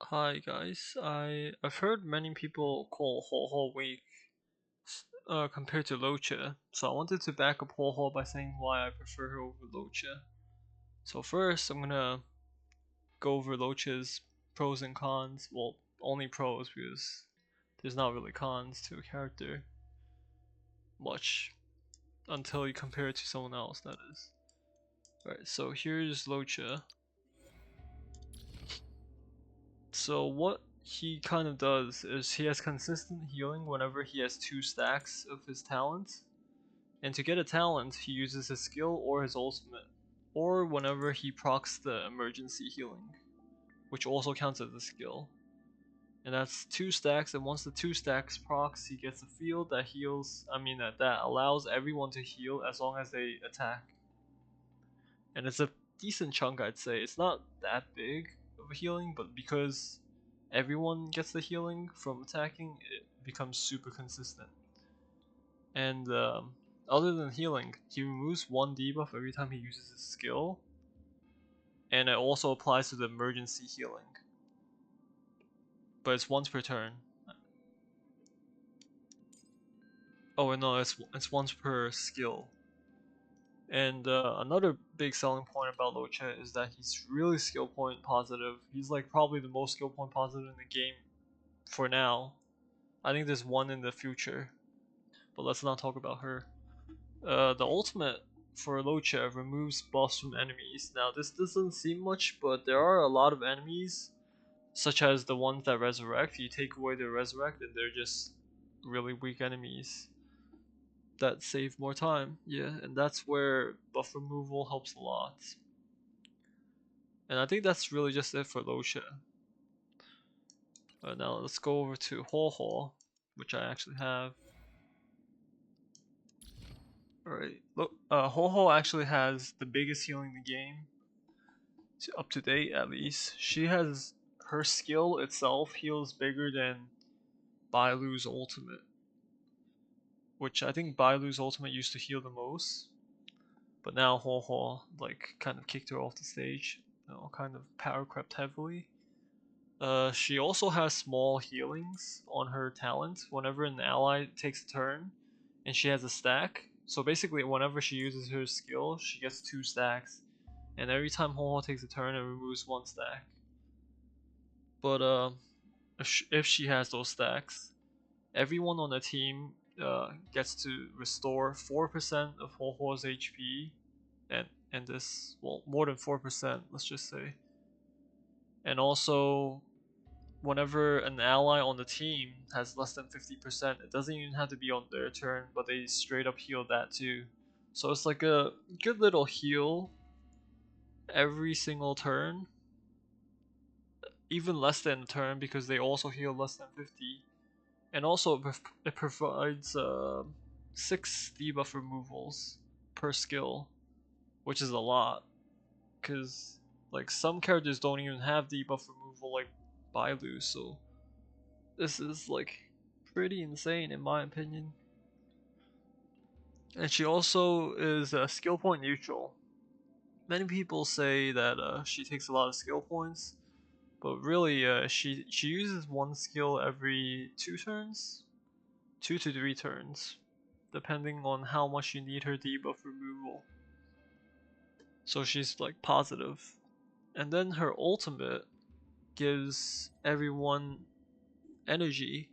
Hi guys, I've heard many people call Huohuo weak compared to Locha, so I wanted to back up Huohuo by saying why I prefer her over Locha. So first, I'm gonna go over Locha's pros and cons. Well, only pros because there's not really cons to a character much until you compare it to someone else. That is. Alright, so here's Locha. So what he kind of does is he has consistent healing whenever he has 2 stacks of his talents. And to get a talent, he uses his skill or his ultimate, or whenever he procs the emergency healing, which also counts as a skill. And that's 2 stacks, and once the 2 stacks procs, he gets a field that heals, that allows everyone to heal as long as they attack. And it's a decent chunk, I'd say. It's not that big of a healing, but because everyone gets the healing from attacking, it becomes super consistent. And other than healing, he removes 1 debuff every time he uses his skill, and it also applies to the emergency healing, but it's once per turn. Oh, and no, it's once per skill. And another big selling point about Locha is that he's really skill point positive. He's like probably the most skill point positive in the game for now. I think there's one in the future, but let's not talk about her. The ultimate for Locha removes buffs from enemies. Now, this doesn't seem much, but there are a lot of enemies, such as the ones that resurrect. You take away their resurrect, and they're just really weak enemies that save more time. Yeah, and that's where buff removal helps a lot. And I think that's really just it for Locha. Now let's go over to Huohuo, which I actually have. Alright, look, Huohuo actually has the biggest healing in the game, up to date at least. She has her skill itself heals bigger than Bailu's ultimate, which I think Bailu's ultimate used to heal the most, but now Huohuo like kind of kicked her off the stage, kind of power crept heavily. She also has small healings on her talent whenever an ally takes a turn, and she has a stack. So basically, whenever she uses her skill, she gets 2 stacks, and every time Huohuo takes a turn, it removes 1 stack. But if she has those stacks, everyone on the team gets to restore 4% of Huohuo's HP, and this, well, more than 4%, let's just say. And also, whenever an ally on the team has less than 50%, it doesn't even have to be on their turn, but they straight up heal that too. So it's like a good little heal every single turn, even less than a turn because they also heal less than 50. And also it provides 6 debuff removals per skill, which is a lot. Because like some characters don't even have debuff removal like Bailu, so this is like pretty insane in my opinion. And she also is skill point neutral. Many people say that she takes a lot of skill points, but really she uses one skill every 2 turns, 2 to 3 turns, depending on how much you need her debuff removal. So she's like positive. And then her ultimate gives everyone energy.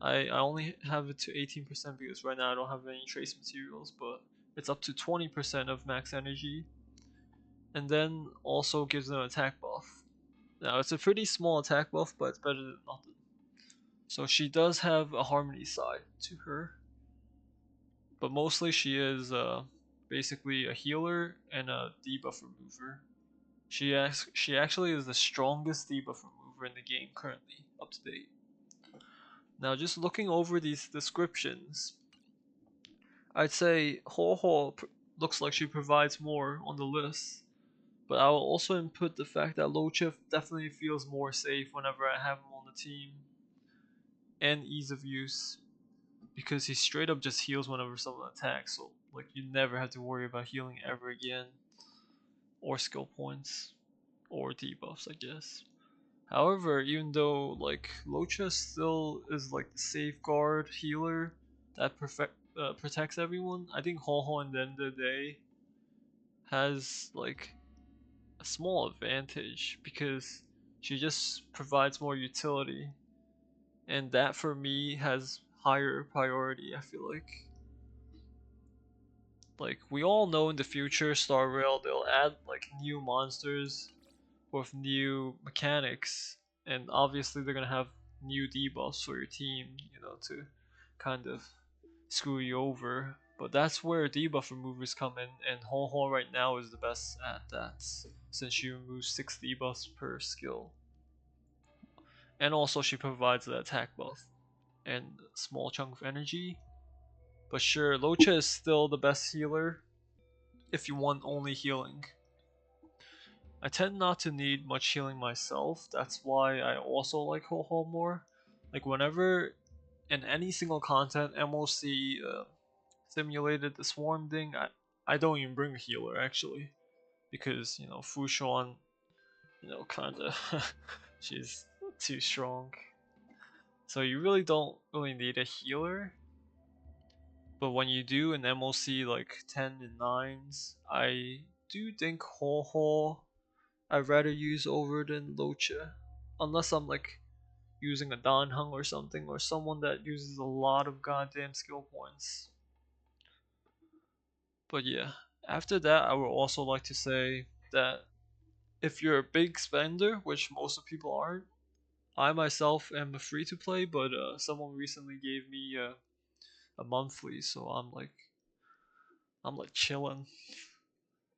I only have it to 18% because right now I don't have any trace materials, but it's up to 20% of max energy. And then also gives them attack buff. Now it's a pretty small attack buff, but it's better than nothing. So she does have a harmony side to her, but mostly she is basically a healer and a debuff remover. She actually is the strongest debuff remover in the game currently, up to date. Now, just looking over these descriptions, I'd say Huohuo looks like she provides more on the list, but I will also input the fact that Locha definitely feels more safe whenever I have him on the team, and ease of use, because he straight up just heals whenever someone attacks, so like you never have to worry about healing ever again, or skill points, or debuffs, I guess. However, even though like Locha still is like the safeguard healer that protects everyone, I think Huohuo at the end of the day has like a small advantage because she just provides more utility, and that for me has higher priority. I feel like we all know in the future Star Rail they'll add like new monsters with new mechanics, and obviously they're gonna have new debuffs for your team, to kind of screw you over. But that's where debuff removers come in, and Ho Ho right now is the best at that, since she removes 6 debuffs per skill. And also she provides the attack buff and a small chunk of energy. But sure, Locha is still the best healer if you want only healing. I tend not to need much healing myself, that's why I also like Ho Ho more. Like whenever in any single content MOC simulated the swarm thing, I don't even bring a healer actually. Because, Fushuan, kinda she's too strong. So you really don't really need a healer. But when you do an MOC like 10 and 9s, I do think Ho Ho I'd rather use over than Locha. Unless I'm like using a Dan Hung or something, or someone that uses a lot of goddamn skill points. But yeah, after that, I would also like to say that if you're a big spender, which most of people aren't, I myself am a free to play, but someone recently gave me a monthly, so I'm like chilling.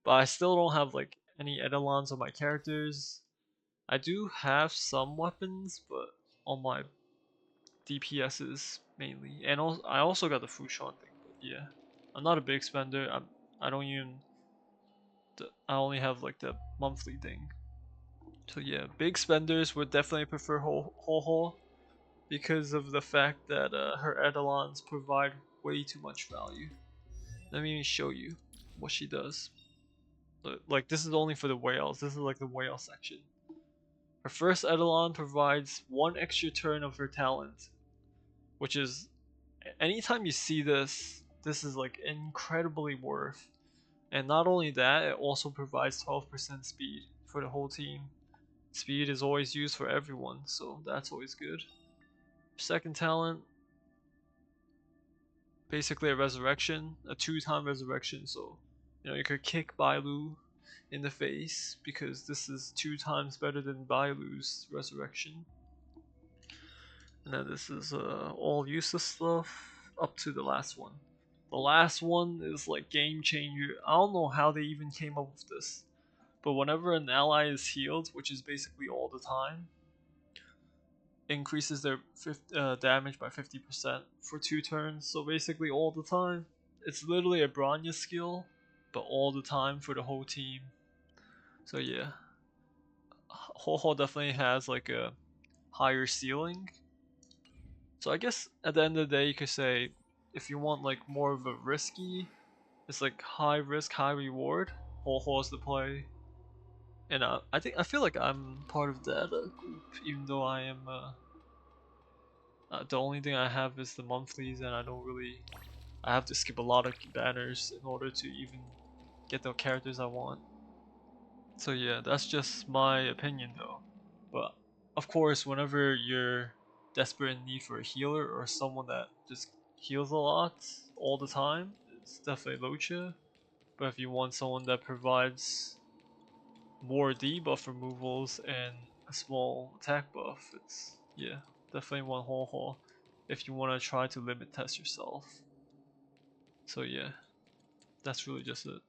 But I still don't have like any Eidolons on my characters. I do have some weapons, but on my DPSs mainly, and also I also got the Fushan thing. But yeah, I'm not a big spender. I don't even. I only have like the monthly thing. So yeah, big spenders would definitely prefer Ho Ho because of the fact that her Eidolons provide way too much value. Let me show you what she does. Like this is only for the whales. This is like the whale section. Her first Eidolon provides one extra turn of her talent, which is anytime you see this, this is like incredibly worth. And not only that, it also provides 12% speed for the whole team. Speed is always used for everyone, so that's always good. Second talent, basically a resurrection, a 2-time resurrection, so you could kick Bailu in the face because this is 2 times better than Bailu's resurrection. And then this is all useless stuff up to the last one. The last one is like game changer. I don't know how they even came up with this, but whenever an ally is healed, which is basically all the time, increases their damage by 50% for 2 turns. So basically all the time. It's literally a Bronya skill, but all the time for the whole team. So yeah, Ho definitely has like a higher ceiling. So I guess at the end of the day, you could say if you want like more of a risky, it's like high risk, high reward. Ho's the play, and I feel like I'm part of that group, even though I am. The only thing I have is the monthlies, and I have to skip a lot of banners in order to even get the characters I want. So yeah, that's just my opinion though. But of course, whenever you're desperate in need for a healer or someone that just heals a lot all the time, it's definitely Locha. But if you want someone that provides more debuff removals and a small attack buff, it's yeah, definitely one Huohuo if you want to try to limit test yourself. So yeah, that's really just it.